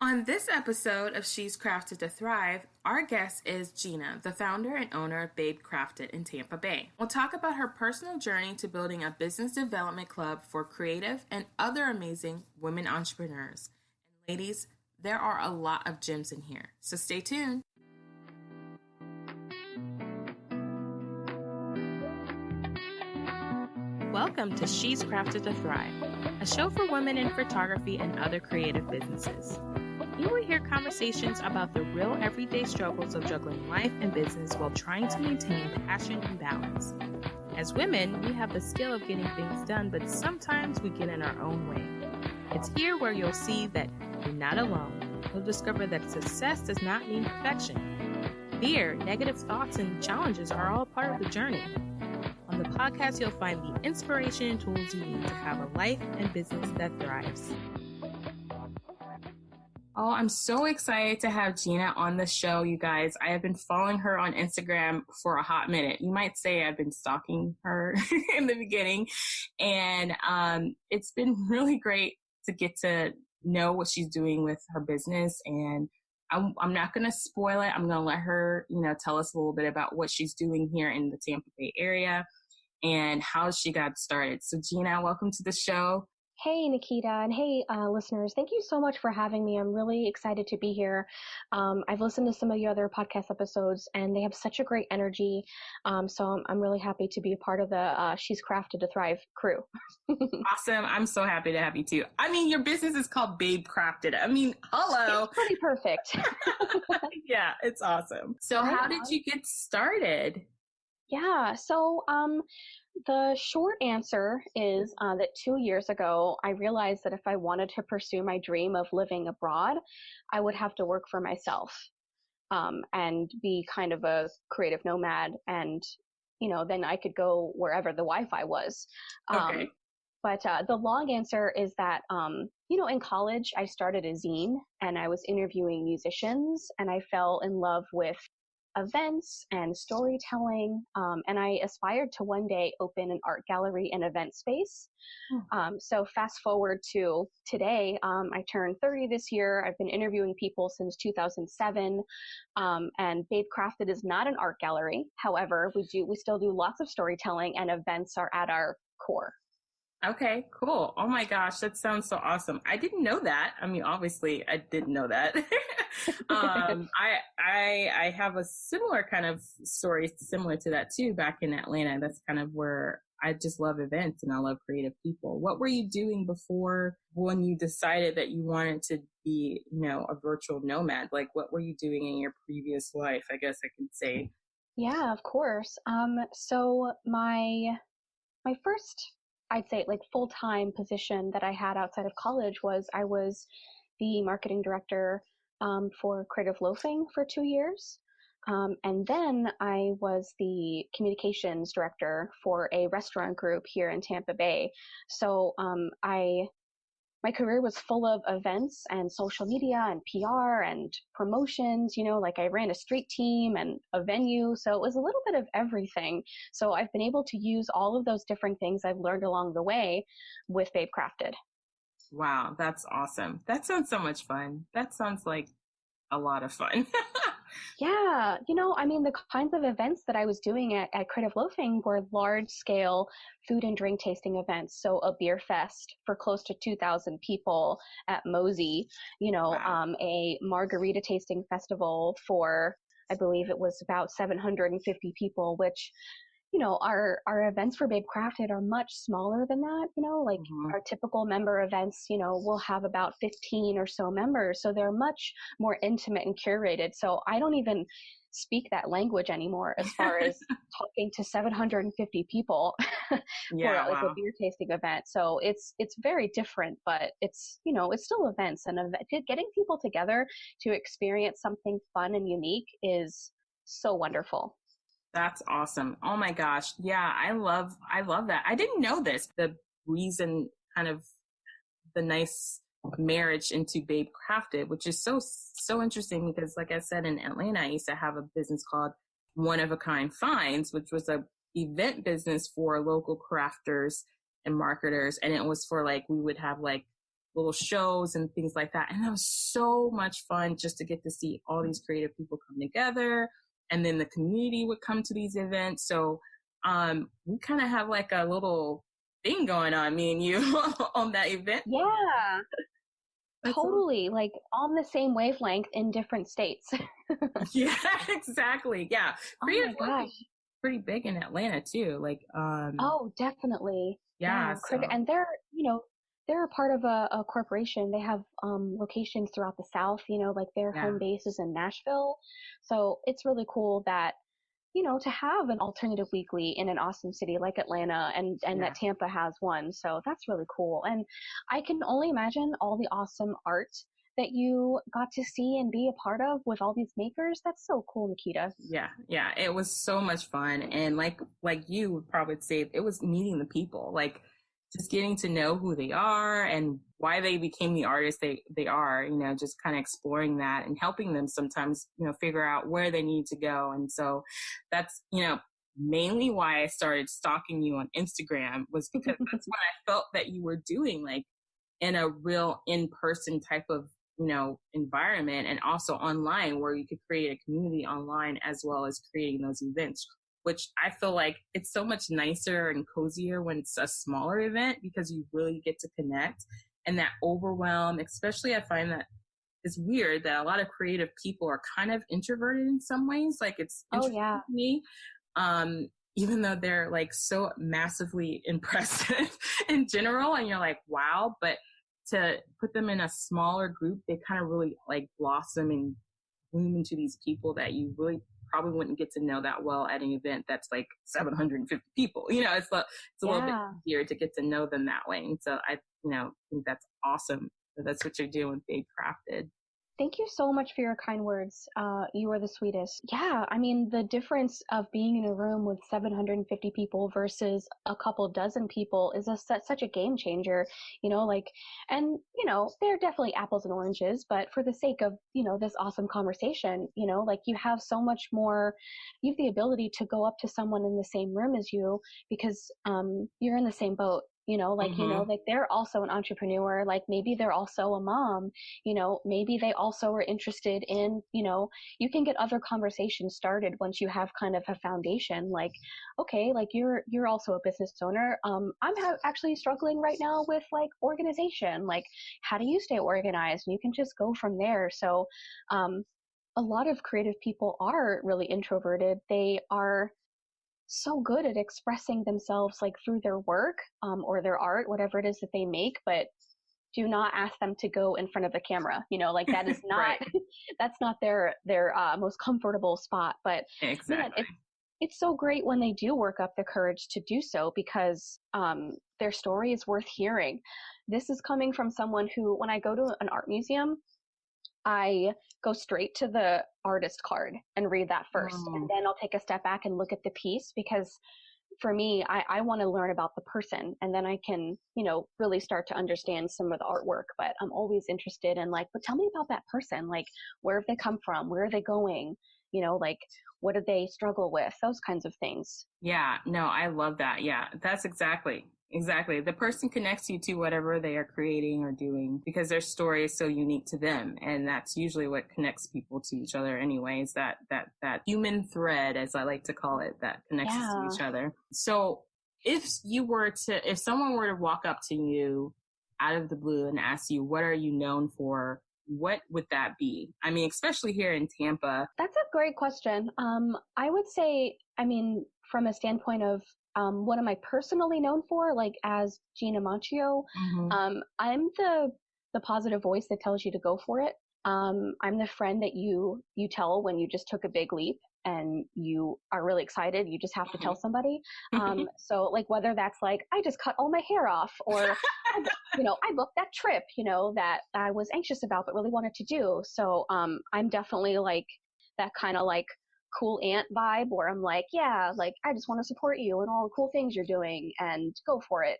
On this episode of She's Crafted to Thrive, our guest is Gina, the founder and owner of Babe Crafted in Tampa Bay. We'll talk about her personal journey to building a business development club for creative and other amazing women entrepreneurs. And ladies, there are a lot of gems in here, so stay tuned. Welcome to She's Crafted to Thrive, a show for women in photography and other creative businesses. You will hear conversations about the real everyday struggles of juggling life and business while trying to maintain passion and balance. As women, we have the skill of getting things done, but sometimes we get in our own way. It's here where you'll see that you're not alone. You'll discover that success does not mean perfection. Fear, negative thoughts, and challenges are all part of the journey. On the podcast, you'll find the inspiration and tools you need to have a life and business that thrives. Oh, I'm so excited to have Gina on the show, you guys. I have been following her on Instagram for a hot minute. You might say I've been stalking her in the beginning. And it's been really great to get to know what she's doing with her business. And I'm not going to spoil it. I'm going to let her, tell us a little bit about what she's doing here in the Tampa Bay area and how she got started. So Gina, welcome to the show. Hey, Nikita, and hey, listeners. Thank you so much for having me. I'm really excited to be here. I've listened to some of your other podcast episodes, and they have such a great energy. So I'm really happy to be a part of the She's Crafted to Thrive crew. Awesome. I'm so happy to have you too. I mean, your business is called Babe Crafted. I mean, hello. It's pretty perfect. Yeah, it's awesome. So how did you get started? Yeah, so the short answer is that 2 years ago, I realized that if I wanted to pursue my dream of living abroad, I would have to work for myself and be kind of a creative nomad. And, then I could go wherever the Wi-Fi was. Okay. But the long answer is that, in college, I started a zine and I was interviewing musicians and I fell in love with events and storytelling. And I aspired to one day open an art gallery and event space. So fast forward to today, I turned 30 this year. I've been interviewing people since 2007. And Babe Crafted is not an art gallery. However, we still do lots of storytelling and events are at our core. Okay, cool. Oh my gosh, that sounds so awesome. I didn't know that. I mean, obviously I didn't know that. I have a similar kind of story similar to that too, back in Atlanta. That's kind of where I just love events and I love creative people. What were you doing before when you decided that you wanted to be, a virtual nomad? Like what were you doing in your previous life? I guess I could say. Yeah, of course. So my first, I'd say like full-time position that I had outside of college was I was the marketing director for Creative Loafing for 2 years. And then I was the communications director for a restaurant group here in Tampa Bay. So my career was full of events and social media and PR and promotions, like I ran a street team and a venue. So it was a little bit of everything. So I've been able to use all of those different things I've learned along the way with Babe Crafted. Wow, that's awesome. That sounds so much fun. That sounds like a lot of fun. Yeah. The kinds of events that I was doing at Creative Loafing were large scale food and drink tasting events. So a beer fest for close to 2,000 people at Mosey, Wow. A margarita tasting festival for, I believe it was about 750 people, which, our events for Babe Crafted are much smaller than that, our typical member events, will have about 15 or so members. So they're much more intimate and curated. So I don't even speak that language anymore as far as talking to 750 people for a beer tasting event. So it's very different, but it's still events and getting people together to experience something fun and unique is so wonderful. That's awesome. Oh my gosh. Yeah, I love that. I didn't know this. The reason kind of the nice marriage into Babe Crafted, which is so interesting because like I said, in Atlanta, I used to have a business called One of a Kind Finds, which was a event business for local crafters and marketers. And it was for we would have little shows and things like that. And that was so much fun just to get to see all these creative people come together. And then the community would come to these events. So we kind of have like a little thing going on, me and you, on that event. Yeah. Totally, like on the same wavelength in different states. Yeah, exactly. Yeah. Oh my gosh. Pretty big in Atlanta too. Like, oh, definitely. yeah. So. And they're, they're a part of a corporation. They have locations throughout the South, like their home base is in Nashville. So it's really cool that, to have an alternative weekly in an awesome city like Atlanta and that Tampa has one. So that's really cool. And I can only imagine all the awesome art that you got to see and be a part of with all these makers. That's so cool, Nikita. Yeah. It was so much fun. And like you would probably say, it was meeting the people, like just getting to know who they are and why they became the artists they are, just kind of exploring that and helping them sometimes, figure out where they need to go. And so that's, mainly why I started stalking you on Instagram, was because that's what I felt that you were doing, like in a real in-person type of, environment, and also online, where you could create a community online as well as creating those events, which I feel like it's so much nicer and cozier when it's a smaller event, because you really get to connect. And that overwhelm, especially, I find that it's weird that a lot of creative people are kind of introverted in some ways. Like, it's interesting to me, even though they're like so massively impressive in general, and you're like, wow, but to put them in a smaller group, they kind of really like blossom and bloom into these people that you really probably wouldn't get to know that well at an event that's like 750 people. It's a little bit easier to get to know them that way. And so I, think that's awesome. That's what you're doing with Babe Crafted. Thank you so much for your kind words. You are the sweetest. Yeah, I mean, the difference of being in a room with 750 people versus a couple dozen people is such a game changer, and, they're definitely apples and oranges, but for the sake of, this awesome conversation, you have so much more, you have the ability to go up to someone in the same room as you because you're in the same boat. Like they're also an entrepreneur, like maybe they're also a mom, maybe they also are interested in, you can get other conversations started once you have kind of a foundation, like, okay, like you're also a business owner. I'm actually struggling right now with like organization, like how do you stay organized? And you can just go from there. So, a lot of creative people are really introverted. They are so good at expressing themselves like through their work or their art, whatever it is that they make, but do not ask them to go in front of the camera. Like that is not, right. That's not their most comfortable spot. But exactly. Man, it's so great when they do work up the courage to do so, because their story is worth hearing. This is coming from someone who, when I go to an art museum, I go straight to the artist card and read that first. And then I'll take a step back and look at the piece, because for me, I want to learn about the person, and then I can, really start to understand some of the artwork. But I'm always interested in like, but tell me about that person. Like, where have they come from? Where are they going? Like, what do they struggle with? Those kinds of things. Yeah, no, I love that. Yeah, that's exactly. The person connects you to whatever they are creating or doing, because their story is so unique to them. And that's usually what connects people to each other anyways, that human thread, as I like to call it, that connects us to each other. So if someone were to walk up to you out of the blue and ask you, what are you known for? What would that be? I mean, especially here in Tampa. That's a great question. I would say, from a standpoint of what am I personally known for, like as Gina Macchio, I'm the positive voice that tells you to go for it. I'm the friend that you tell when you just took a big leap and you are really excited, you just have to tell somebody. So like, whether that's like, I just cut all my hair off, or, I booked that trip, that I was anxious about, but really wanted to do. So, I'm definitely like that kind of like cool aunt vibe, where I'm like, yeah, like I just want to support you and all the cool things you're doing and go for it.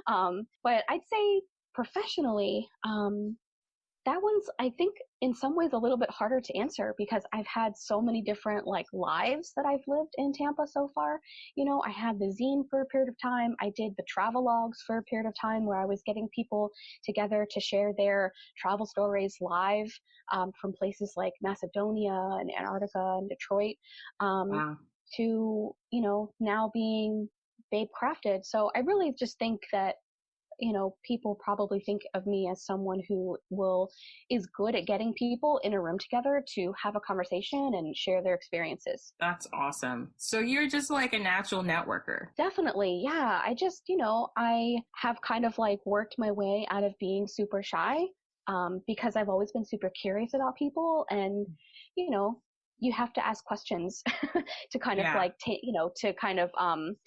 But I'd say professionally, that one's, I think in some ways a little bit harder to answer because I've had so many different like lives that I've lived in Tampa so far. I had the zine for a period of time. I did the travel logs for a period of time where I was getting people together to share their travel stories live from places like Macedonia and Antarctica and Detroit Wow. to, now being Babe Crafted. So I really just think that people probably think of me as someone who is good at getting people in a room together to have a conversation and share their experiences. That's awesome. So you're just like a natural networker. Definitely. Yeah. I just, I have kind of like worked my way out of being super shy, because I've always been super curious about people and, you have to ask questions to kind of like, to kind of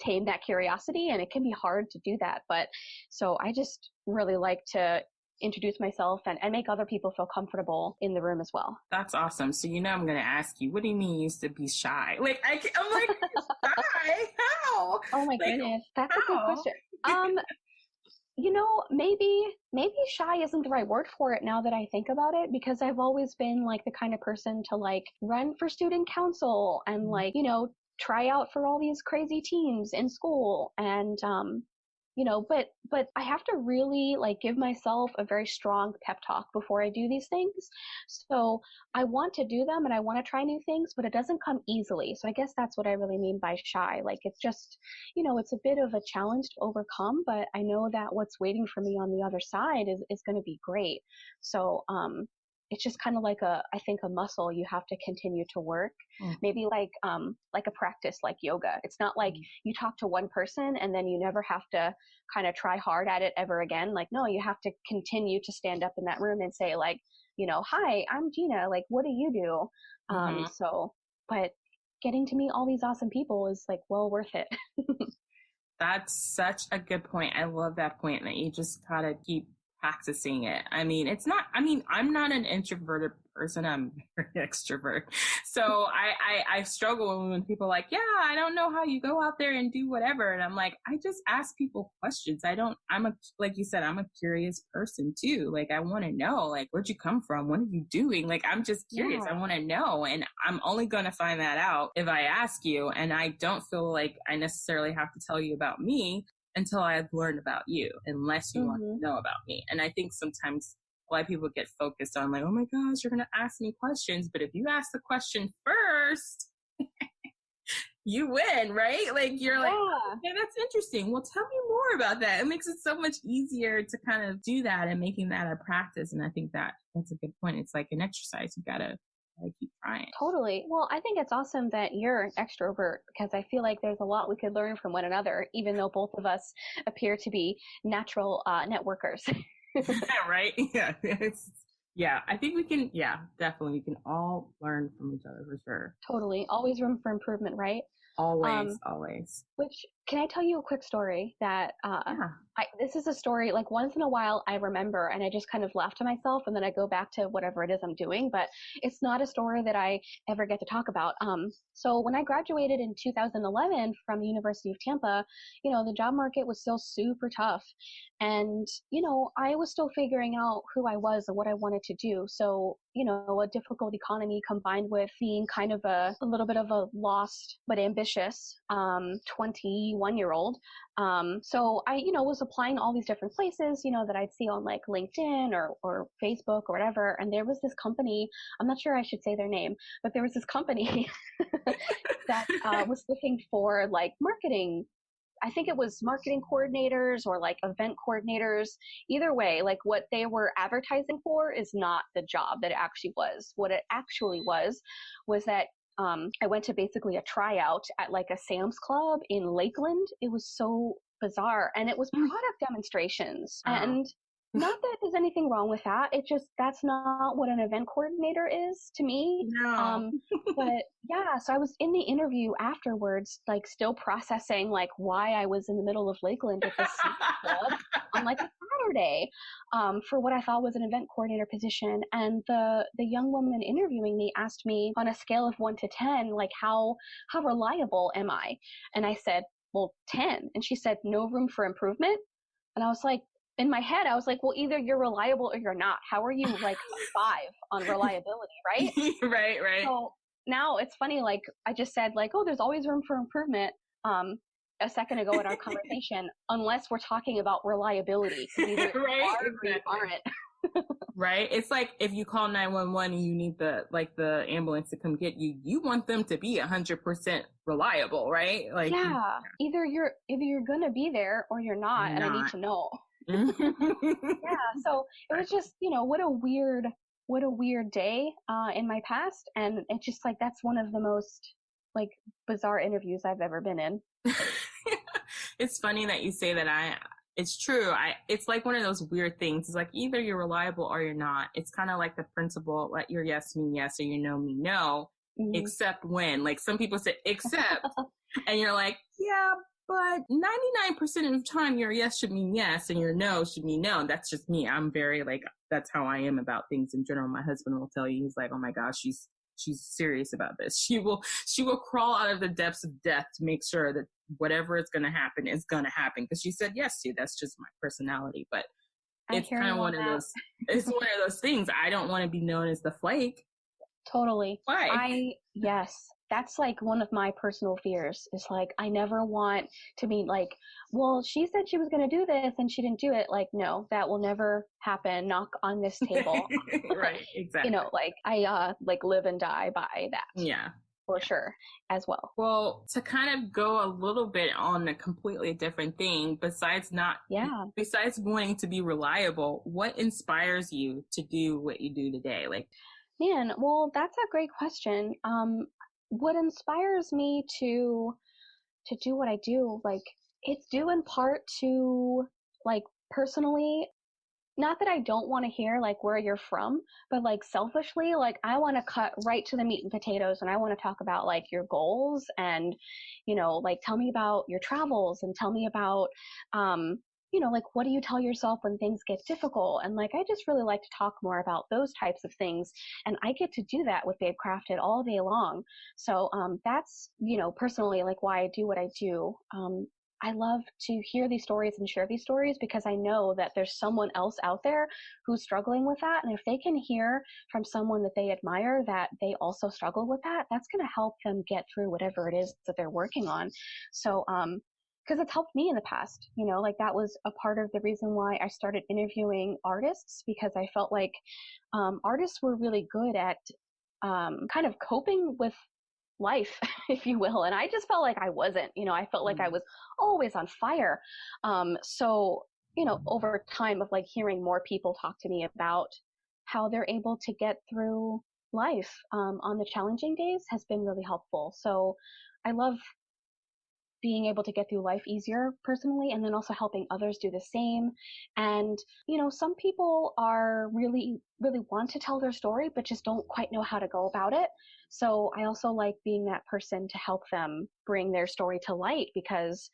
tame that curiosity. And it can be hard to do that. But so I just really like to introduce myself and make other people feel comfortable in the room as well. That's awesome. So, I'm going to ask you, what do you mean you used to be shy? Like, I'm like, shy? How? Oh my goodness. That's a good question. Maybe shy isn't the right word for it now that I think about it, because I've always been like the kind of person to like run for student council and like, try out for all these crazy teams in school. And, but I have to really like give myself a very strong pep talk before I do these things. So I want to do them and I want to try new things, but it doesn't come easily. So I guess that's what I really mean by shy. Like it's just, it's a bit of a challenge to overcome, but I know that what's waiting for me on the other side is going to be great. So, it's just kind of like I think a muscle you have to continue to work. Maybe like a practice like yoga. It's not like you talk to one person and then you never have to kind of try hard at it ever again. Like, no, you have to continue to stand up in that room and say like, hi, I'm Gina. Like, what do you do? But getting to meet all these awesome people is like well worth it. That's such a good point. I love that point that you just gotta keep practicing it. I'm not an introverted person. I'm very extrovert. So I struggle when people are like, yeah, I don't know how you go out there and do whatever. And I'm like, I just ask people questions. Like you said, I'm a curious person too. Like I want to know, like, where'd you come from? What are you doing? Like, I'm just curious. Yeah. I want to know. And I'm only going to find that out if I ask you. And I don't feel like I necessarily have to tell you about me until I've learned about you, unless you want to know about me. And I think sometimes a lot of people get focused on like, oh my gosh, you're going to ask me questions. But if you ask the question first, you win, right? Like you're like, yeah, that's interesting. Well, tell me more about that. It makes it so much easier to kind of do that and making that a practice. And I think that's a good point. It's like an exercise. You got to keep trying. Totally. Well, I think it's awesome that you're an extrovert because I feel like there's a lot we could learn from one another, even though both of us appear to be natural networkers. Yeah, right? Yeah. Yeah, I think we can, definitely. We can all learn from each other for sure. Totally. Always room for improvement, right? Always. Which, can I tell you a quick story that, this is a story, like once in a while I remember and I just kind of laugh to myself and then I go back to whatever it is I'm doing, but it's not a story that I ever get to talk about. So when I graduated in 2011 from the University of Tampa, the job market was still super tough. And, I was still figuring out who I was and what I wanted to do. So, a difficult economy combined with being kind of a little bit of a lost but ambitious 21-year-old. So I, was applying all these different places, that I'd see on like LinkedIn or Facebook or whatever. And there was this company, I'm not sure I should say their name, but there was this company that was looking for like marketing. I think it was marketing coordinators or like event coordinators. Either way, like what they were advertising for is not the job that it actually was. What it actually was that I went to basically a tryout at like a Sam's Club in Lakeland. It was so bizarre. And it was product demonstrations. And not that there's anything wrong with that. It just, that's not what an event coordinator is to me. No. But yeah, so I was in the interview afterwards, like still processing like why I was in the middle of Lakeland at this club on like a Saturday, for what I thought was an event coordinator position. And the young woman interviewing me asked me on a scale of 1 to 10, like how reliable am I? And I said, well, 10. And she said, no room for improvement. And I was like, in my head, I was like, well, either you're reliable or you're not. How are you like a 5 on reliability, right? Right. So now it's funny, like I just said, like, oh, there's always room for improvement. A second ago in our conversation, unless we're talking about reliability, because either you right, are exactly. or you aren't. Right? It's like if you call 911 and you need the ambulance to come get you, you want them to be 100% reliable, right? Like, yeah, either you're gonna be there or you're not, and I need to know. Yeah, so it was just, what a weird day in my past, and it's just like that's one of the most like bizarre interviews I've ever been in. It's funny that you say that. It's true. It's like one of those weird things. It's like either you're reliable or you're not. It's kind of like the principle, let your yes mean yes or your no mean no, except when. Like some people say except, and you're like, yeah, but 99% of the time your yes should mean yes and your no should mean no. That's just me. I'm very like, that's how I am about things in general. My husband will tell you, he's like, oh my gosh, she's serious about this. She will crawl out of the depths of death to make sure that whatever is going to happen is going to happen because she said yes to. That's just my personality. But it's kind of one of those. It's one of those things. I don't want to be known as the flake. Totally. Why? Yes, that's like one of my personal fears. Is like I never want to be like, well, she said she was going to do this and she didn't do it. Like, no, that will never happen. Knock on this table. Right. Exactly. Like I like live and die by that. Yeah. For sure, as well. Well, to kind of go a little bit on a completely different thing, besides wanting to be reliable, what inspires you to do what you do today? Like, man, well, that's a great question. What inspires me to do what I do, like, it's due in part to, like, personally, not that I don't want to hear like where you're from, but like selfishly, like I want to cut right to the meat and potatoes and I want to talk about like your goals and, like tell me about your travels and tell me about, like what do you tell yourself when things get difficult? And like, I just really like to talk more about those types of things. And I get to do that with Babe Crafted all day long. So that's, personally like why I do what I do. I love to hear these stories and share these stories because I know that there's someone else out there who's struggling with that. And if they can hear from someone that they admire that they also struggle with that, that's going to help them get through whatever it is that they're working on. So, because it's helped me in the past, like that was a part of the reason why I started interviewing artists because I felt like artists were really good at kind of coping with life, if you will. And I just felt like I wasn't, I felt like I was always on fire. So, over time of like hearing more people talk to me about how they're able to get through life on the challenging days has been really helpful. So I love being able to get through life easier personally, and then also helping others do the same. And, some people are really, really want to tell their story, but just don't quite know how to go about it. So I also like being that person to help them bring their story to light because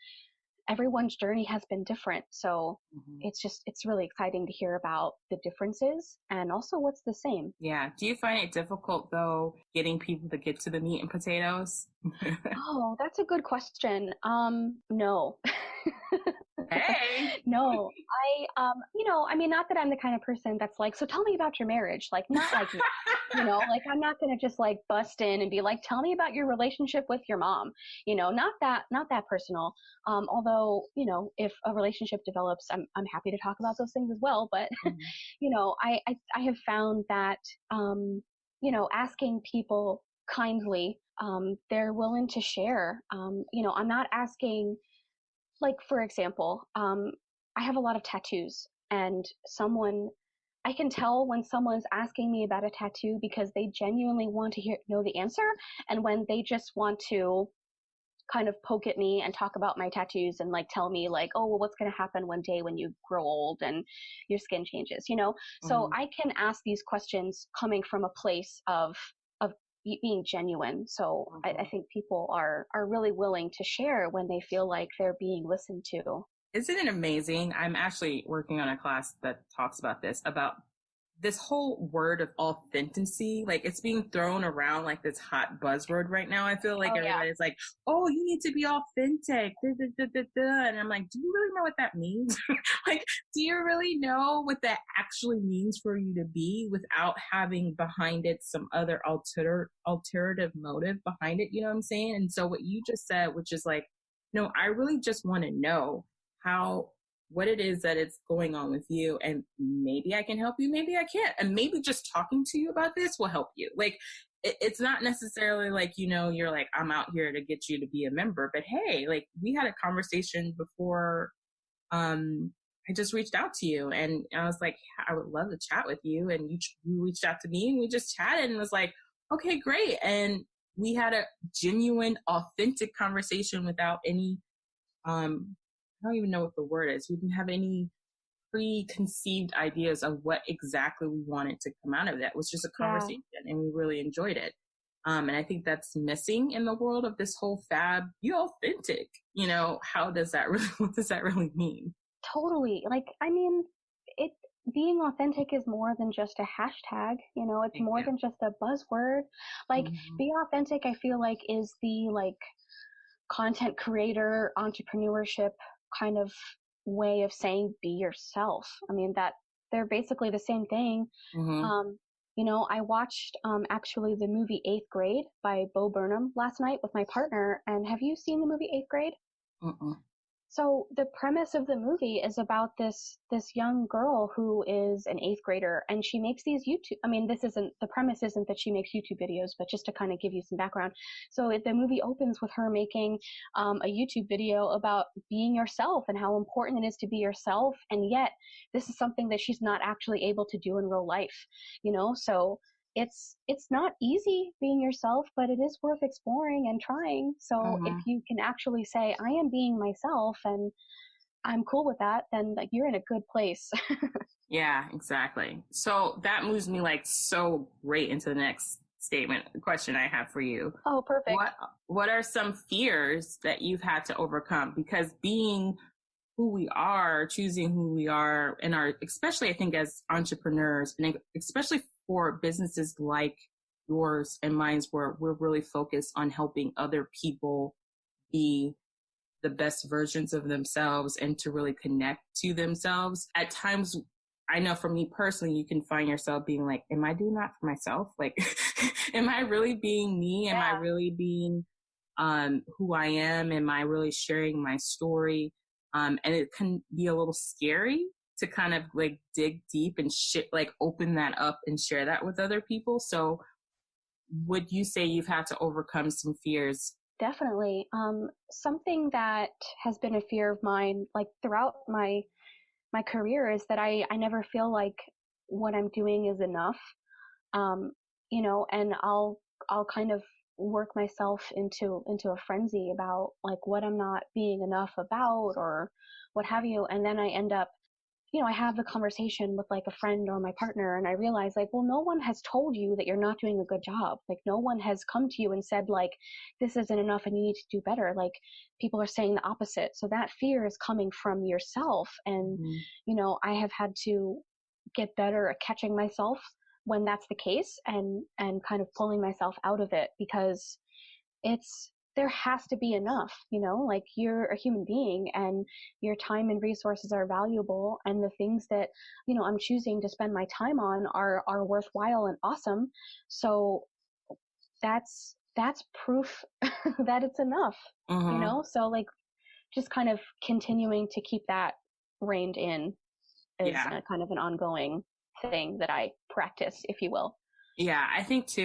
everyone's journey has been different. So it's really exciting to hear about the differences and also what's the same. Yeah. Do you find it difficult though, getting people to get to the meat and potatoes? Oh, that's a good question. No. Hey. No, I mean, not that I'm the kind of person that's like, so tell me about your marriage. Like, not like that, like I'm not going to just like bust in and be like, tell me about your relationship with your mom, not that personal. Although, if a relationship develops, I'm happy to talk about those things as well. But, I have found that, asking people kindly, they're willing to share. I'm not asking, like, for example, I have a lot of tattoos and I can tell when someone's asking me about a tattoo because they genuinely want to know the answer. And when they just want to kind of poke at me and talk about my tattoos and like tell me like, oh, well, what's going to happen one day when you grow old and your skin changes, So I can ask these questions coming from a place of being genuine. So I think people are really willing to share when they feel like they're being listened to. Isn't it amazing? I'm actually working on a class that talks about this, about this whole word of authenticity, like it's being thrown around like this hot buzzword right now. I feel like everybody's like, oh, you need to be authentic. And I'm like, do you really know what that means? Like, do you really know what that actually means for you to be without having behind it some other alternative motive behind it? You know what I'm saying? And so what you just said, which is like, no, I really just want to know what it is that it's going on with you, and maybe I can help you, maybe I can't, and maybe just talking to you about this will help you. Like, it's not necessarily like, you know, you're like, I'm out here to get you to be a member, but hey, like, we had a conversation before I just reached out to you, and I was like, I would love to chat with you, and you reached out to me, and we just chatted, and was like, okay, great. And we had a genuine, authentic conversation without any I don't even know what the word is. We didn't have any preconceived ideas of what exactly we wanted to come out of that. It was just a conversation, and we really enjoyed it. And I think that's missing in the world of this whole fab, be authentic. You know, what does that really mean? Totally. Like, I mean, being authentic is more than just a hashtag, you know, it's more than just a buzzword. Like, be authentic, I feel like, is the like content creator, entrepreneurship kind of way of saying be yourself. I mean, that they're basically the same thing. You know, I watched actually the movie 8th Grade by Bo Burnham last night with my partner. And have you seen the movie 8th Grade? So the premise of the movie is about this young girl who is an 8th grader, and she makes these the premise isn't that she makes YouTube videos, but just to kind of give you some background. So the movie opens with her making a YouTube video about being yourself and how important it is to be yourself. And yet this is something that she's not actually able to do in real life, you know? So it's not easy being yourself, but it is worth exploring and trying. So if you can actually say, I am being myself and I'm cool with that, then like you're in a good place. Yeah, exactly. So that moves me like so great into the next question I have for you. Oh, perfect. What are some fears that you've had to overcome? Because being who we are, choosing who we are, and especially I think as entrepreneurs, and especially for businesses like yours and mine, where we're really focused on helping other people be the best versions of themselves and to really connect to themselves. At times, I know for me personally, you can find yourself being like, am I doing that for myself? Like, am I really being me? Am I really being who I am? Am I really sharing my story? And it can be a little scary to kind of like dig deep and open that up and share that with other people. So would you say you've had to overcome some fears? Definitely. Something that has been a fear of mine, like throughout my career, is that I never feel like what I'm doing is enough. You know, and I'll kind of work myself into a frenzy about like what I'm not being enough about or what have you. And then I end up, you know, I have the conversation with like a friend or my partner, and I realize like, well, no one has told you that you're not doing a good job. Like, no one has come to you and said like, this isn't enough and you need to do better. Like, people are saying the opposite. So that fear is coming from yourself. And, you know, I have had to get better at catching myself when that's the case, and kind of pulling myself out of it, because there has to be enough, you know, like you're a human being and your time and resources are valuable, and the things that, you know, I'm choosing to spend my time on are worthwhile and awesome. So that's proof that it's enough, you know? So like just kind of continuing to keep that reined in is kind of an ongoing thing that I practice, if you will. Yeah, I think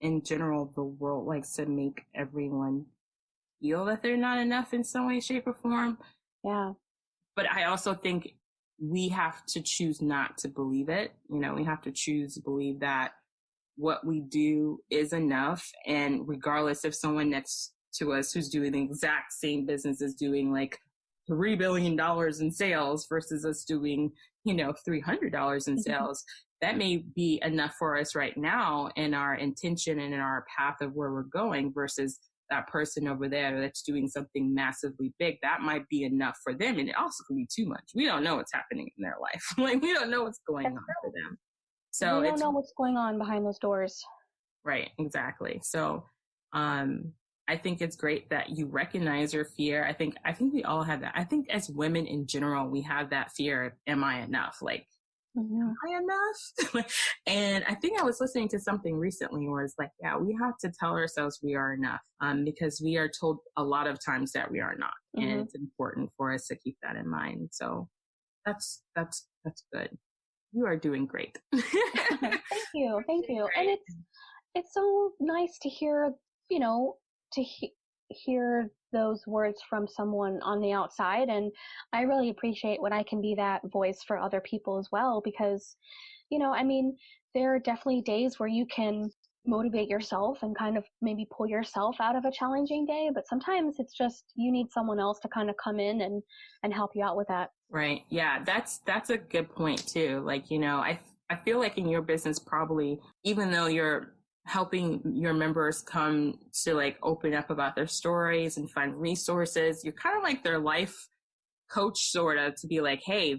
in general, the world likes to make everyone feel that they're not enough in some way, shape, or form. Yeah. But I also think we have to choose not to believe it. You know, we have to choose to believe that what we do is enough. And regardless if someone next to us who's doing the exact same business is doing like $3 billion in sales versus us doing, you know, $300 in sales, that may be enough for us right now in our intention and in our path of where we're going, versus that person over there that's doing something massively big, that might be enough for them. And it also could be too much. We don't know what's happening in their life. Like, we don't know what's going on for them. So we don't know what's going on behind those doors. Right, exactly. So I think it's great that you recognize your fear. I think we all have that. I think as women in general, we have that fear. Am I enough? Like, am I enough? And I think I was listening to something recently where it's like, yeah, we have to tell ourselves we are enough, because we are told a lot of times that we are not. And it's important for us to keep that in mind. So that's good. You are doing great. Thank you. And it's so nice to hear, hear those words from someone on the outside. And I really appreciate when I can be that voice for other people as well, because, there are definitely days where you can motivate yourself and kind of maybe pull yourself out of a challenging day. But sometimes it's just, you need someone else to kind of come in and help you out with that. Right. Yeah. That's a good point too. Like, I feel like in your business, probably, even though you're helping your members come to like open up about their stories and find resources, you're kind of like their life coach, sort of, to be like, hey,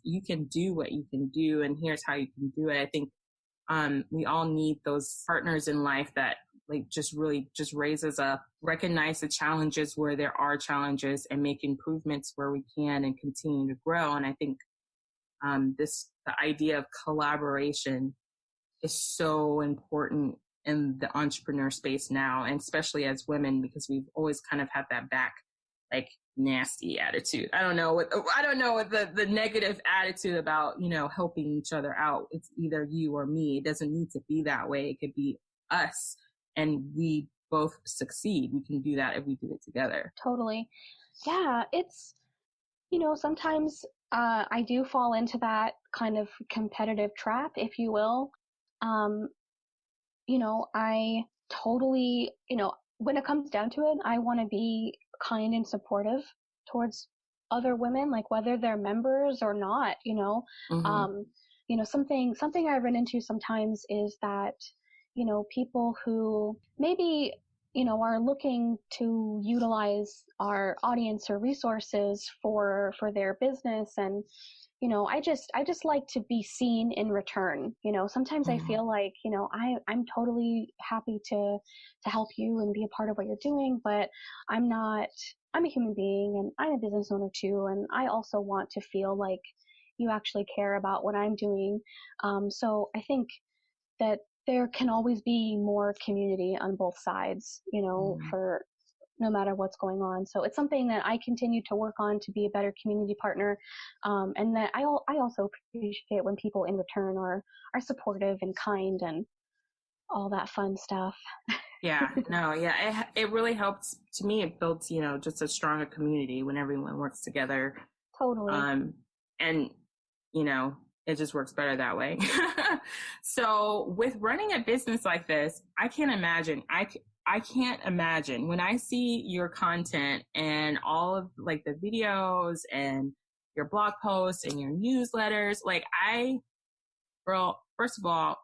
you can do what you can do, and here's how you can do it. I think we all need those partners in life that like just really just raise us up, recognize the challenges where there are challenges, and make improvements where we can, and continue to grow. And I think the idea of collaboration is so important in the entrepreneur space now, and especially as women, because we've always kind of had that back, like, nasty attitude. I don't know what the negative attitude about, helping each other out. It's either you or me. It doesn't need to be that way. It could be us, and we both succeed. We can do that if we do it together. Totally. Yeah. It's, sometimes I do fall into that kind of competitive trap, if you will. I totally, when it comes down to it, I want to be kind and supportive towards other women, like whether they're members or not, something I run into sometimes is that, people who maybe, are looking to utilize our audience or resources for their business. And, I just like to be seen in return. Sometimes I feel like, I'm totally happy to help you and be a part of what you're doing, but I'm a human being, and I'm a business owner too. And I also want to feel like you actually care about what I'm doing. So I think that there can always be more community on both sides, for no matter what's going on. So it's something that I continue to work on to be a better community partner. And that I also appreciate when people in return are supportive and kind and all that fun stuff. Yeah, no, yeah. It really helps. To me, it builds, just a stronger community when everyone works together. Totally. And, it just works better that way. So with running a business like this, I can't imagine. I can't imagine when I see your content and all of like the videos and your blog posts and your newsletters. Like, girl, first of all,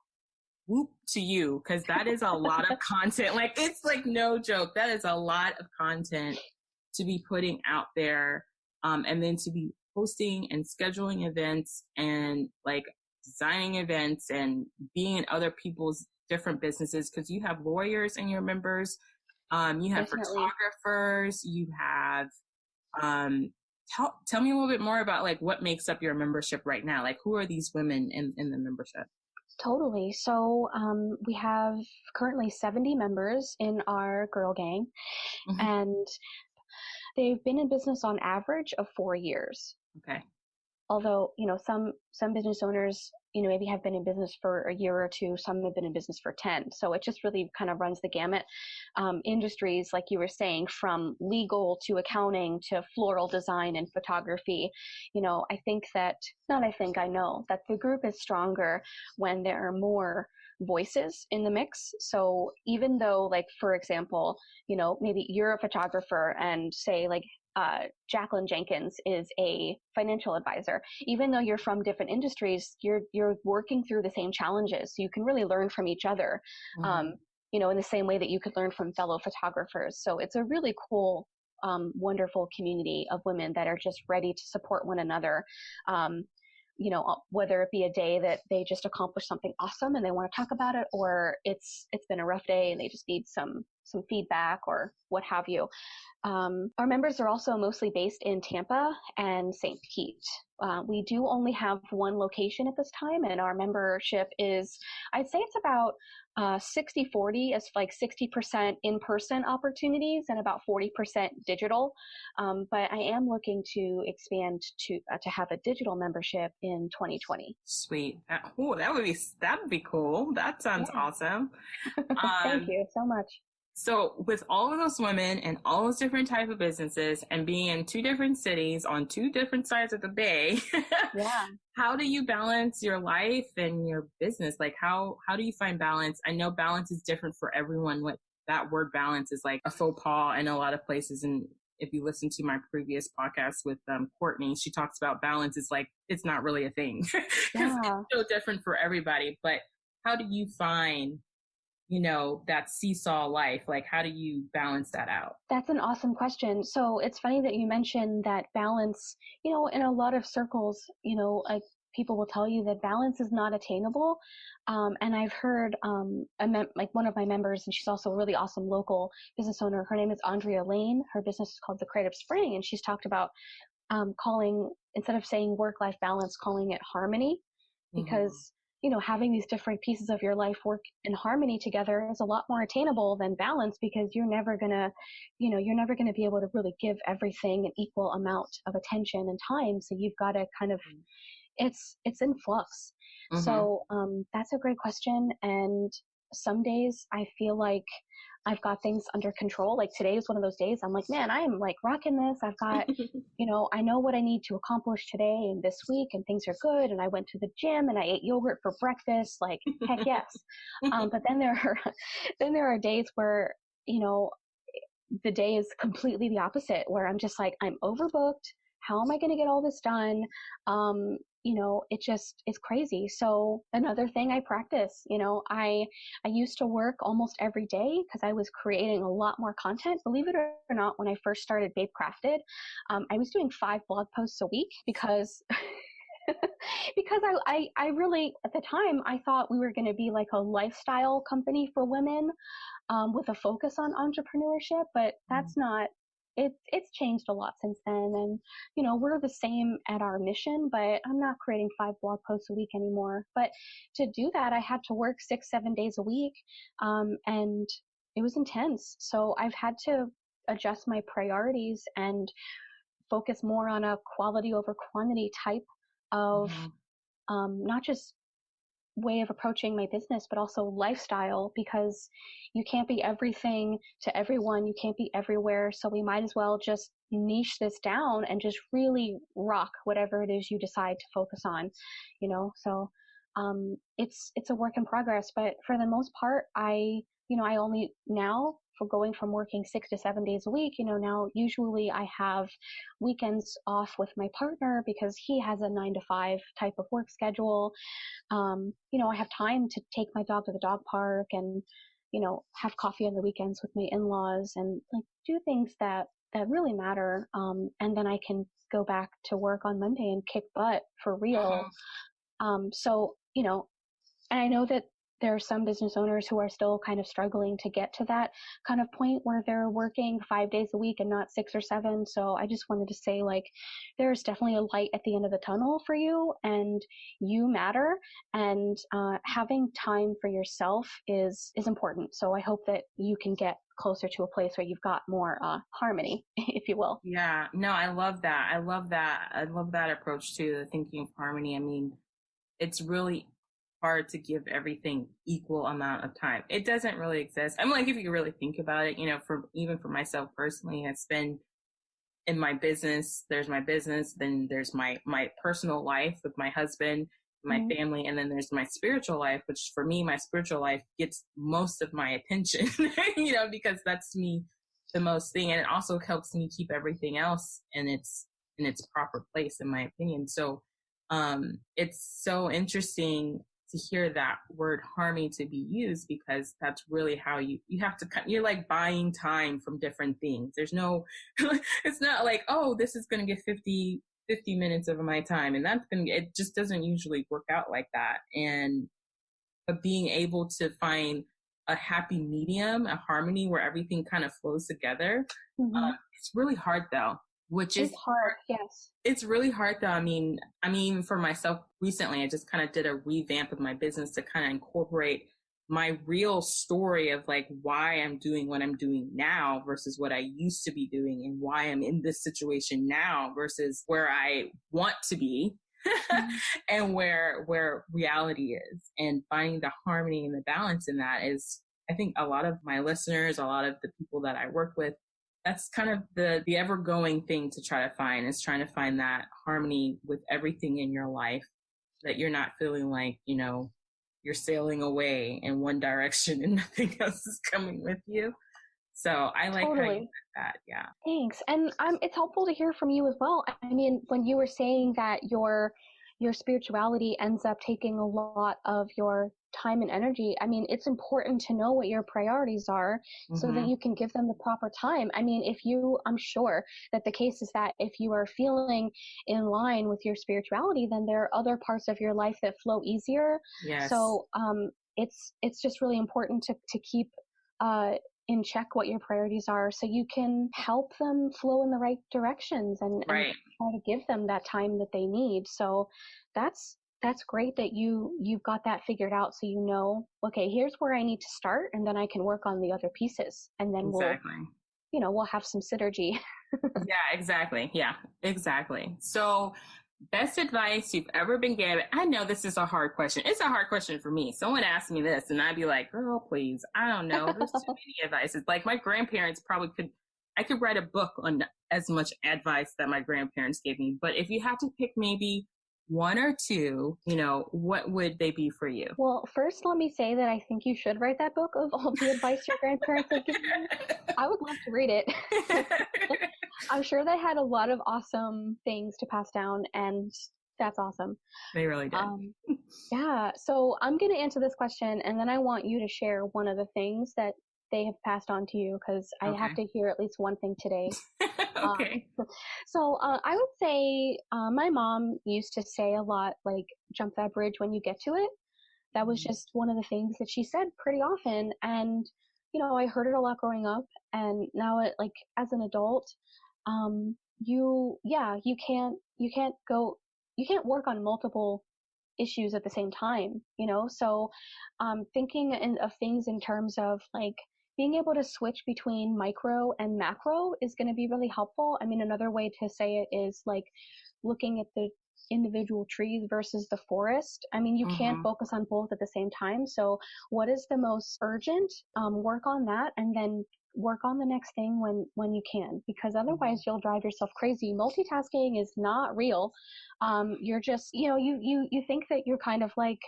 whoop to you, because that is a lot of content. Like, it's like no joke. That is a lot of content to be putting out there. And then to be hosting and scheduling events and like designing events and being in other people's different businesses, because you have lawyers in your members, you have photographers, you have tell me a little bit more about like what makes up your membership right now. Like, who are these women in the membership? Totally. So we have currently 70 members in our girl gang, and they've been in business on average of 4 years. Okay. Although, some business owners, maybe have been in business for a year or two, some have been in business for 10. So it just really kind of runs the gamut. Industries, like you were saying, from legal to accounting to floral design and photography. I know that the group is stronger when there are more voices in the mix. So even though, like, for example, maybe you're a photographer and say like, Jacqueline Jenkins is a financial advisor. Even though you're from different industries, you're working through the same challenges. So you can really learn from each other. in the same way that you could learn from fellow photographers. So it's a really cool, wonderful community of women that are just ready to support one another. Whether it be a day that they just accomplished something awesome and they want to talk about it, or it's been a rough day and they just need some feedback or what have you. Our members are also mostly based in Tampa and St. Pete. We do only have one location at this time, and our membership is, I'd say it's about 60-40, as like 60% in-person opportunities and about 40% digital. But I am looking to expand to have a digital membership in 2020. Sweet. That would be cool. That sounds awesome. Thank you so much. So with all of those women and all those different type of businesses and being in 2 different cities on 2 different sides of the bay, how do you balance your life and your business? Like how do you find balance? I know balance is different for everyone. What that word balance is like a faux pas in a lot of places. And if you listen to my previous podcast with Courtney, she talks about balance is like, it's not really a thing. It's so different for everybody. But how do you find that seesaw life? Like, how do you balance that out? That's an awesome question. So it's funny that you mentioned that balance, in a lot of circles, like people will tell you that balance is not attainable. And I've heard, like one of my members, and she's also a really awesome local business owner. Her name is Andrea Lane. Her business is called The Creative Spring. And she's talked about, instead of saying work-life balance, calling it harmony, because having these different pieces of your life work in harmony together is a lot more attainable than balance, because you're never gonna be able to really give everything an equal amount of attention and time. So you've got to kind of, it's in flux. So that's a great question. And some days I feel like I've got things under control. Like today is one of those days I'm like, man, I am like rocking this. I've got, I know what I need to accomplish today and this week, and things are good. And I went to the gym and I ate yogurt for breakfast. Like, heck yes. But then there are days where, the day is completely the opposite, where I'm just like, I'm overbooked. How am I going to get all this done? It's crazy. So another thing I practice, I used to work almost every day because I was creating a lot more content. Believe it or not, when I first started Babe Crafted, I was doing 5 blog posts a week because because I really, at the time, I thought we were going to be like a lifestyle company for women, with a focus on entrepreneurship, but that's not. It's changed a lot since then. And, we're the same at our mission, but I'm not creating 5 blog posts a week anymore. But to do that, I had to work 6-7 days a week. And it was intense. So I've had to adjust my priorities and focus more on a quality over quantity type of, not just way of approaching my business, but also lifestyle, because you can't be everything to everyone. You can't be everywhere. So we might as well just niche this down and just really rock whatever it is you decide to focus on, so, it's a work in progress, but for the most part, I only now, for going from working 6 to 7 days a week, now usually I have weekends off with my partner because he has a 9 to 5 type of work schedule. I have time to take my dog to the dog park and, have coffee on the weekends with my in-laws and like do things that really matter. And then I can go back to work on Monday and kick butt for real. So, and I know that there are some business owners who are still kind of struggling to get to that kind of point where they're working 5 days a week and not 6 or 7. So I just wanted to say, like, there's definitely a light at the end of the tunnel for you, and you matter, and having time for yourself is important. So I hope that you can get closer to a place where you've got more harmony, if you will. Yeah, no, I love that. I love that approach to the thinking of harmony. I mean, it's really hard to give everything equal amount of time. It doesn't really exist. I'm like, if you really think about it, even for myself personally, I spend in my business, there's my business, then there's my personal life with my husband, my family, and then there's my spiritual life, which for me, my spiritual life gets most of my attention, because that's me the most thing. And it also helps me keep everything else in its proper place, in my opinion. So, it's so interesting to hear that word harmony to be used, because that's really how you have to, you're like buying time from different things. There's no, it's not like, oh, this is going to get 50 minutes of my time. And it just doesn't usually work out like that. And but being able to find a happy medium, a harmony where everything kind of flows together. It's really hard though, it's hard. Yes. It's really hard though. I mean, for myself recently, I just kind of did a revamp of my business to kind of incorporate my real story of like why I'm doing what I'm doing now versus what I used to be doing, and why I'm in this situation now versus where I want to be. And where reality is, and finding the harmony and the balance in that is, I think a lot of my listeners, a lot of the people that I work with, that's kind of the ever going thing to try to find, is trying to find that harmony with everything in your life, that you're not feeling like, you know, you're sailing away in one direction and nothing else is coming with you. So I like totally. how you said that. Yeah. Thanks. And it's helpful to hear from you as well. I mean, when you were saying that your spirituality ends up taking a lot of your time and energy, I mean, it's important to know what your priorities are so that you can give them the proper time. I mean, I'm sure that the case is that if you are feeling in line with your spirituality, then there are other parts of your life that flow easier. Yes. So it's just really important to keep in check what your priorities are, so you can help them flow in the right directions and try to give them that time that they need. So that's great that you've got that figured out, so you know, okay, here's where I need to start, and then I can work on the other pieces, and then we'll have some synergy. Yeah, exactly. Yeah, exactly. So best advice you've ever been given? I know this is a hard question. It's a hard question for me. Someone asked me this and I'd be like, girl, please, I don't know. There's too many advices. Like my grandparents I could write a book on as much advice that my grandparents gave me. But if you had to pick maybe one or two, you know, what would they be for you? Well, first, let me say that I think you should write that book of all the advice your grandparents have given you. I would love to read it. I'm sure they had a lot of awesome things to pass down, and that's awesome. They really did. Yeah. So I'm going to answer this question, and then I want you to share one of the things that they have passed on to you, because I have to hear at least one thing today. Okay. So I would say my mom used to say a lot, like, jump that bridge when you get to it. That was just one of the things that she said pretty often. And, you know, I heard it a lot growing up, and now as an adult, you can't work on multiple issues at the same time, you know? So, thinking of things in terms of like being able to switch between micro and macro is going to be really helpful. I mean, another way to say it is like looking at the individual trees versus the forest. I mean, you can't focus on both at the same time. So what is the most urgent? Work on that, and then work on the next thing when you can, because otherwise you'll drive yourself crazy. Multitasking is not real. You're just, you know, you think that you're kind of like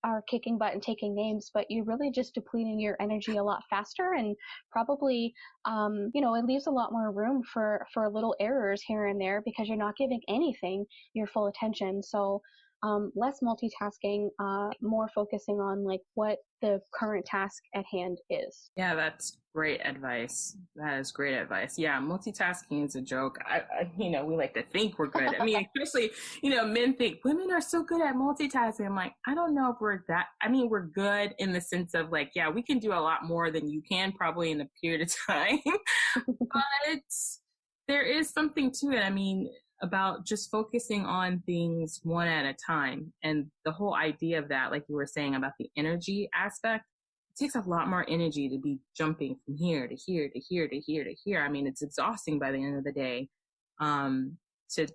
are kicking butt and taking names, but you're really just depleting your energy a lot faster, and probably, you know, it leaves a lot more room for little errors here and there because you're not giving anything your full attention. So, less multitasking, more focusing on like what the current task at hand is. Yeah, that's great advice. That is great advice. Yeah, multitasking is a joke. You know, we like to think we're good. I mean, especially, you know, men think women are so good at multitasking. I'm like, I don't know if we're that. I mean, we're good in the sense of like, yeah, we can do a lot more than you can probably in a period of time. But there is something to it. I mean, about just focusing on things one at a time. And the whole idea of that, like you were saying about the energy aspect, it takes a lot more energy to be jumping from here to here to here to here to here. I mean, it's exhausting by the end of the day, to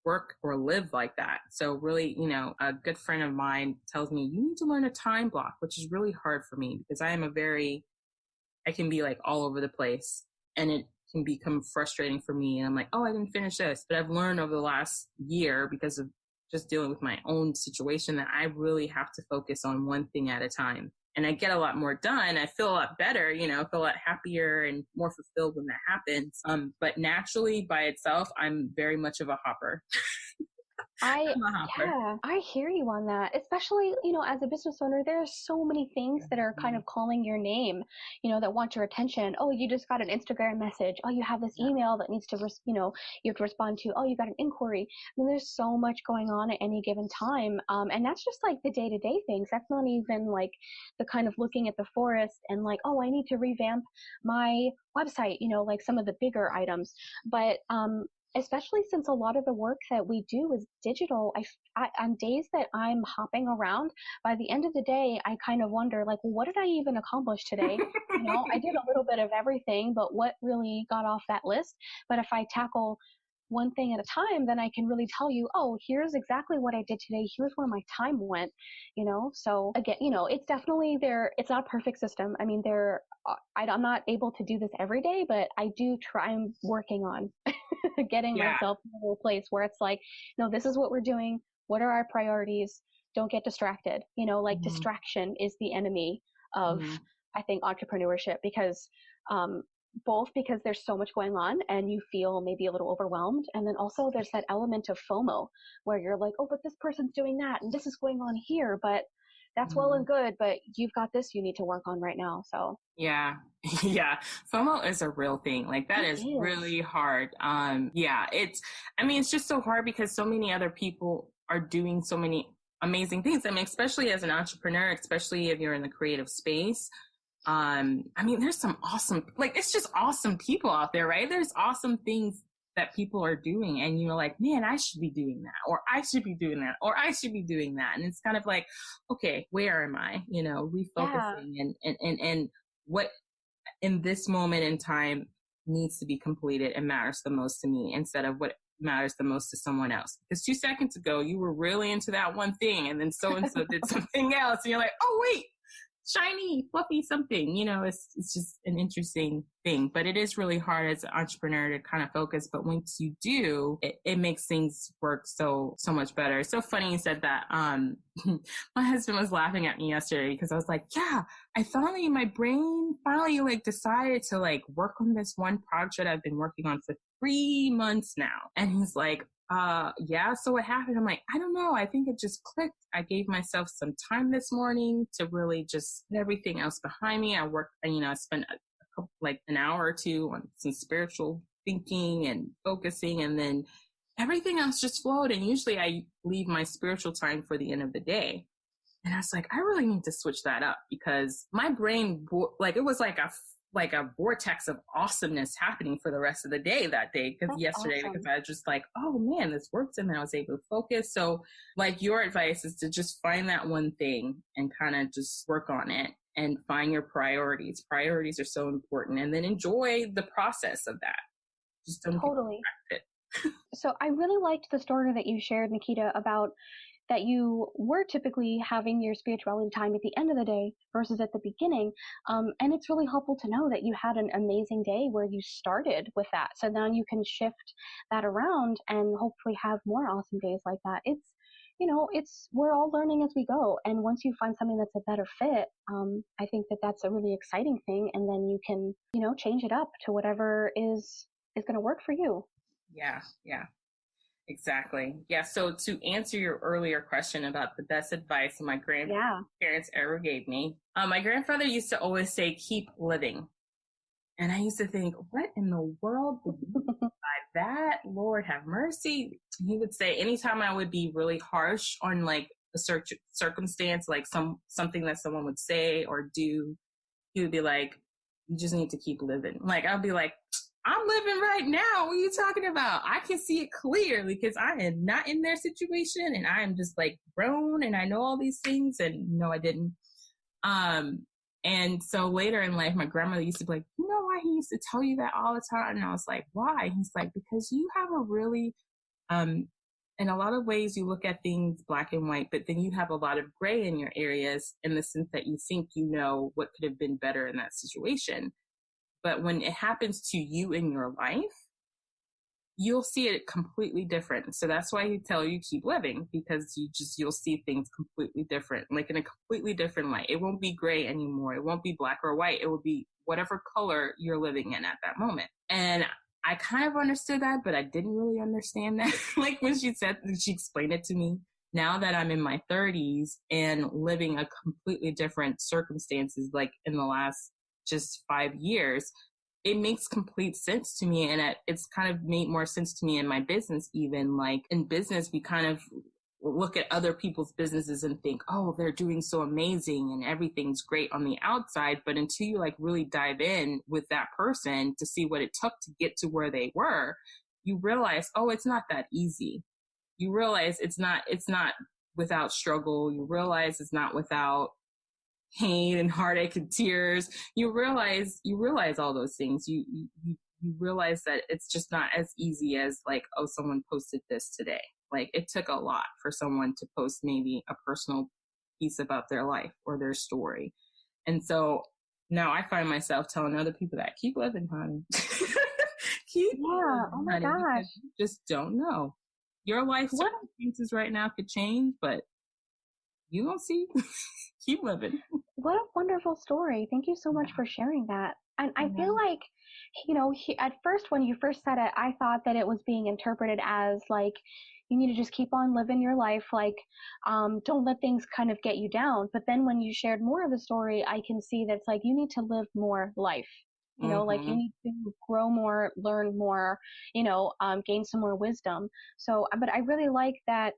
work or live like that. So really, you know, a good friend of mine tells me you need to learn a time block, which is really hard for me because I can be like all over the place, and it can become frustrating for me. And I'm like, oh, I didn't finish this. But I've learned over the last year, because of just dealing with my own situation, that I really have to focus on one thing at a time. And I get a lot more done. I feel a lot better, you know, feel a lot happier and more fulfilled when that happens. But naturally by itself, I'm very much of a hopper. I hear you on that. Especially, as a business owner, there are so many things that are kind of calling your name, that want your attention. Oh, you just got an Instagram message. Oh, you have this email that needs to, you have to respond to. Oh, you got an inquiry. I mean, there's so much going on at any given time. And that's just like the day-to-day things. That's not even like the kind of looking at the forest and like, oh, I need to revamp my website, like some of the bigger items. But, especially since a lot of the work that we do is digital, on days that I'm hopping around, by the end of the day, I kind of wonder, like, well, what did I even accomplish today? I did a little bit of everything, but what really got off that list? But if I tackle one thing at a time, then I can really tell you, oh, here's exactly what I did today. Here's where my time went, So again, it's definitely it's not a perfect system. I mean, I'm not able to do this every day, but I do try. I'm working on getting myself in a place where it's like, no, this is what we're doing. What are our priorities? Don't get distracted. Distraction is the enemy of, I think, entrepreneurship, because, both because there's so much going on and you feel maybe a little overwhelmed. And then also there's that element of FOMO where you're like, oh, but this person's doing that and this is going on here, but that's well and good, but you've got this you need to work on right now. So yeah. FOMO is a real thing. Like that is really hard. It's just so hard because so many other people are doing so many amazing things. I mean, especially as an entrepreneur, especially if you're in the creative space. There's some awesome, it's just awesome people out there, right? There's awesome things that people are doing and you're like, man, I should be doing that, or I should be doing that, or I should be doing that. And it's kind of like, okay, where am I? Refocusing and what in this moment in time needs to be completed and matters the most to me instead of what matters the most to someone else. Because 2 seconds ago, you were really into that one thing and then so-and-so did something else. And you're like, oh, wait. Shiny, fluffy something, it's just an interesting thing, but it is really hard as an entrepreneur to kind of focus. But once you do, it makes things work so much better. It's so funny you said that. My husband was laughing at me yesterday because I was like, yeah, my brain finally decided to work on this one project I've been working on for 3 months now. And he's like, so what happened? I'm like, I don't know. I think it just clicked. I gave myself some time this morning to really just put everything else behind me. I worked, I spent an hour or two on some spiritual thinking and focusing, and then everything else just flowed. And usually I leave my spiritual time for the end of the day. And I was like, I really need to switch that up because my brain, it was like a vortex of awesomeness happening for the rest of the day that day. Because yesterday, awesome. Because I was just like, oh man, this works. And then I was able to focus. So your advice is to just find that one thing and kind of just work on it and find your priorities. Priorities are so important. And then enjoy the process of that. Just don't totally. Get distracted. So I really liked the story that you shared, Nikita, about that you were typically having your spirituality time at the end of the day versus at the beginning. And it's really helpful to know that you had an amazing day where you started with that. So now you can shift that around and hopefully have more awesome days like that. We're all learning as we go. And once you find something that's a better fit, I think that that's a really exciting thing. And then you can, change it up to whatever is going to work for you. Yeah. Exactly. Yeah. So to answer your earlier question about the best advice my grandparents ever gave me, my grandfather used to always say, keep living. And I used to think, what in the world would you mean by that? Lord have mercy. He would say anytime I would be really harsh on a circumstance, something that someone would say or do, he would be like, you just need to keep living. I'll be like, I'm living right now. What are you talking about? I can see it clearly because I am not in their situation and I am just grown and I know all these things. And no, I didn't. And so later in life, my grandmother used to be like, you know why he used to tell you that all the time? And I was like, why? He's like, because you have a really, in a lot of ways you look at things black and white, but then you have a lot of gray in your areas in the sense that you think you know what could have been better in that situation. But when it happens to you in your life, you'll see it completely different. So that's why he tell you keep living, because you'll see things completely different, in a completely different light. It won't be gray anymore. It won't be black or white. It will be whatever color you're living in at that moment. And I kind of understood that, but I didn't really understand that. Like when she explained it to me. Now that I'm in my 30s and living a completely different circumstances, like in the last just 5 years, it makes complete sense to me. And it's kind of made more sense to me in my business, even like in business, we kind of look at other people's businesses and think, oh, they're doing so amazing and everything's great on the outside. But until you like really dive in with that person to see what it took to get to where they were, you realize, oh, it's not that easy. You realize it's not without struggle. You realize it's not without pain and heartache and tears. You realize all those things. You realize that it's just not as easy as like, oh, someone posted this today. Like it took a lot for someone to post maybe a personal piece about their life or their story. And so now I find myself telling other people that keep living, honey. Keep living, oh my honey, gosh. you just don't know. Your life circumstances right now could change, but you don't see. Keep living. What a wonderful story. Thank you so much for sharing that. And I feel like, at first, when you first said it, I thought that it was being interpreted as like, you need to just keep on living your life. Like, don't let things kind of get you down. But then when you shared more of the story, I can see that it's like, you need to live more life. Like you need to grow more, learn more, gain some more wisdom. So, but I really like that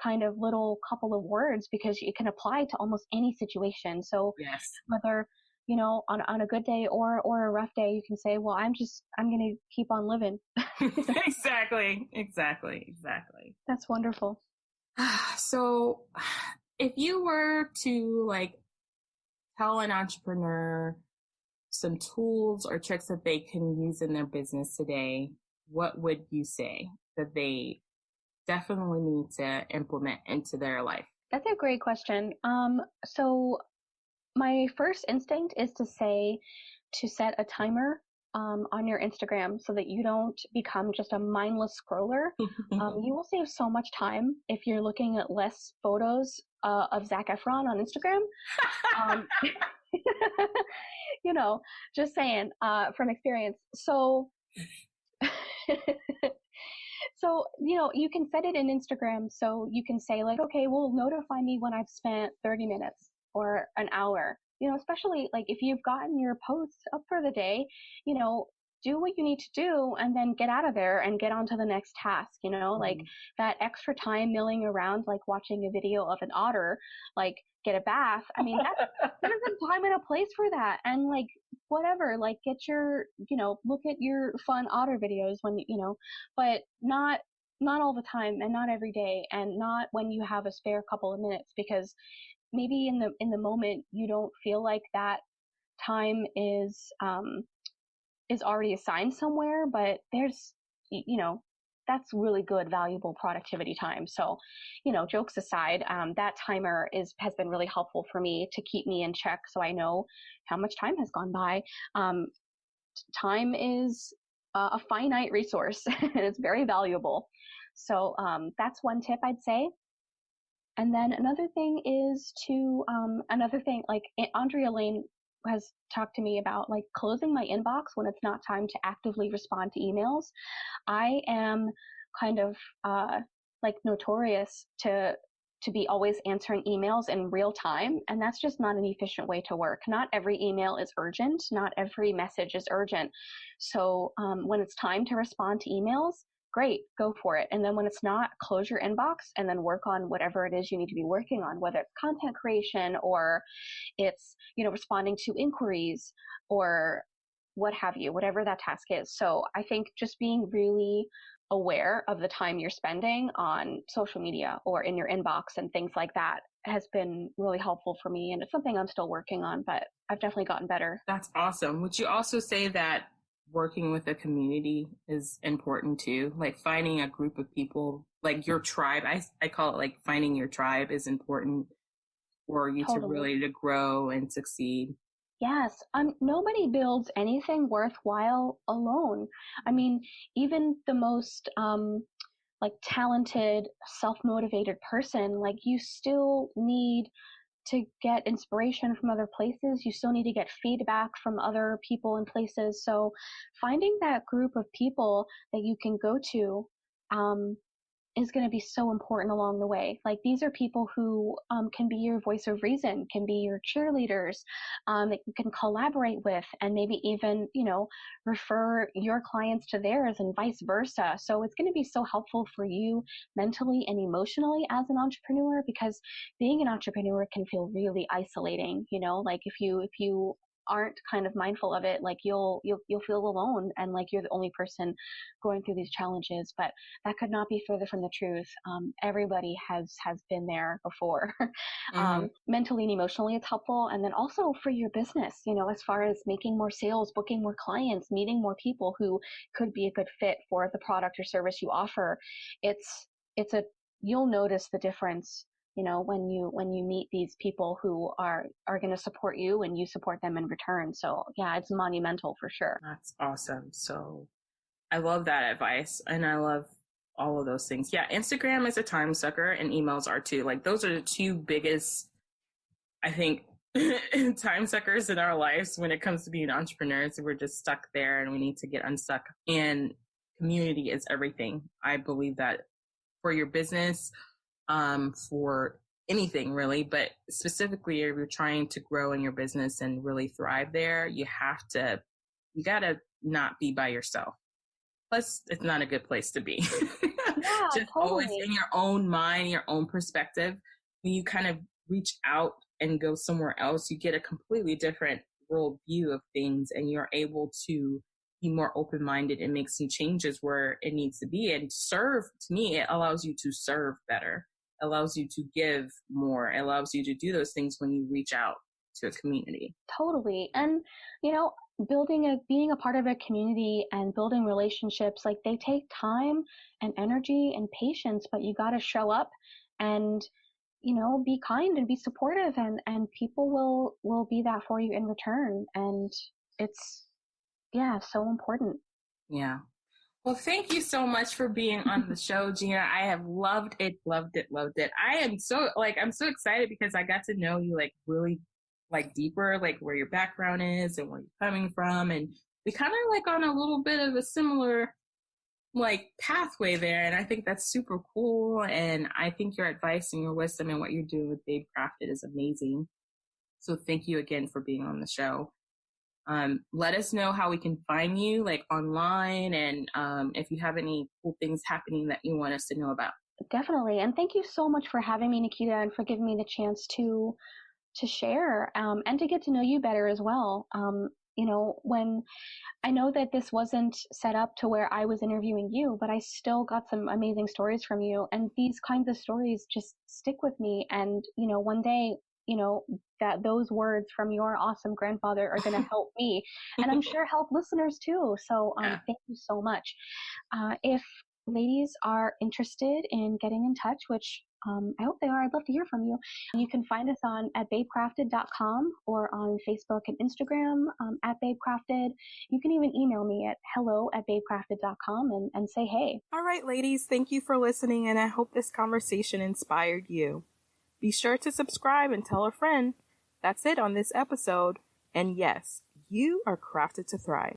kind of little couple of words because it can apply to almost any situation. So yes, whether, on a good day or a rough day, you can say, well, I'm going to keep on living. Exactly. That's wonderful. So if you were to like tell an entrepreneur some tools or tricks that they can use in their business today, what would you say that they definitely need to implement into their life? That's a great question. So my first instinct is to set a timer on your Instagram so that you don't become just a mindless scroller. You will save so much time if you're looking at less photos of Zac Efron on Instagram. Just saying from experience. So, you can set it in Instagram. So you can say like, okay, well, notify me when I've spent 30 minutes or an hour, especially like if you've gotten your posts up for the day, do what you need to do and then get out of there and get on to the next task, like that extra time milling around, like watching a video of an otter, like get a bath. I mean, there's a time and a place for that. And like, whatever, like get your, look at your fun otter videos when, but not all the time and not every day and not when you have a spare couple of minutes, because maybe in the moment you don't feel like that time is already assigned somewhere, but there's, that's really good, valuable productivity time. So, jokes aside, that timer has been really helpful for me to keep me in check so I know how much time has gone by. Time is a finite resource and it's very valuable. So that's one tip I'd say. And then another thing is like Andrea Lane has talked to me about, like closing my inbox when it's not time to actively respond to emails. I am kind of like notorious to be always answering emails in real time, and that's just not an efficient way to work. Not every email is urgent. Not every message is urgent. So when it's time to respond to emails, great, go for it. And then when it's not, close your inbox and then work on whatever it is you need to be working on, whether it's content creation or it's, responding to inquiries or what have you, whatever that task is. So I think just being really aware of the time you're spending on social media or in your inbox and things like that has been really helpful for me. And it's something I'm still working on, but I've definitely gotten better. That's awesome. Would you also say that working with a community is important too? Like finding a group of people, like your tribe, I call it like finding your tribe is important for you to really to grow and succeed. Yes. Nobody builds anything worthwhile alone. I mean, even the most like talented, self-motivated person, like you still need to get inspiration from other places. You still need to get feedback from other people and places. So finding that group of people that you can go to, is going to be so important along the way. Like, these are people who can be your voice of reason, can be your cheerleaders, that you can collaborate with, and maybe even, refer your clients to theirs and vice versa. So it's going to be so helpful for you mentally and emotionally as an entrepreneur, because being an entrepreneur can feel really isolating. Like if you aren't kind of mindful of it, like you'll feel alone and like you're the only person going through these challenges. But that could not be further from the truth. Everybody has been there before. Mentally and emotionally, it's helpful. And then also for your business, as far as making more sales, booking more clients, meeting more people who could be a good fit for the product or service you offer. You'll notice the difference when you meet these people who are going to support you and you support them in return. So yeah, it's monumental for sure. That's awesome. So I love that advice, and I love all of those things. Yeah, Instagram is a time sucker, and emails are too. Like, those are the two biggest, I think, time suckers in our lives when it comes to being entrepreneurs. We're just stuck there and we need to get unstuck. And community is everything. I believe that for your business, for anything really, but specifically if you're trying to grow in your business and really thrive there, you gotta not be by yourself. Plus, it's not a good place to be. Yeah, just totally. Always in your own mind, your own perspective. When you kind of reach out and go somewhere else, you get a completely different world view of things, and you're able to be more open-minded and make some changes where it needs to be. And serve, to me, it allows you to serve better. Allows you to give more, allows you to do those things when you reach out to a community. Totally. And, being a part of a community and building relationships, like, they take time and energy and patience, but you got to show up and, be kind and be supportive, and people will be that for you in return. And it's, so important. Yeah. Well, thank you so much for being on the show, Gina. I have loved it. I'm so excited because I got to know you really deeper, where your background is and where you're coming from. And we kind of on a little bit of a similar pathway there. And I think that's super cool. And I think your advice and your wisdom and what you're doing with Babe Crafted is amazing. So thank you again for being on the show. Let us know how we can find you online, and if you have any cool things happening that you want us to know about. Definitely. And thank you so much for having me, Nikita, and for giving me the chance to share and to get to know you better as well. When I know that this wasn't set up to where I was interviewing you, but I still got some amazing stories from you, and these kinds of stories just stick with me. And one day, that those words from your awesome grandfather are going to help me, and I'm sure help listeners too. So thank you so much. If ladies are interested in getting in touch, which I hope they are, I'd love to hear from you. You can find us at babecrafted.com or on Facebook and Instagram at babecrafted. You can even email me at hello@babecrafted.com and say hey. All right, ladies, thank you for listening, and I hope this conversation inspired you. Be sure to subscribe and tell a friend. That's it on this episode. And yes, you are crafted to thrive.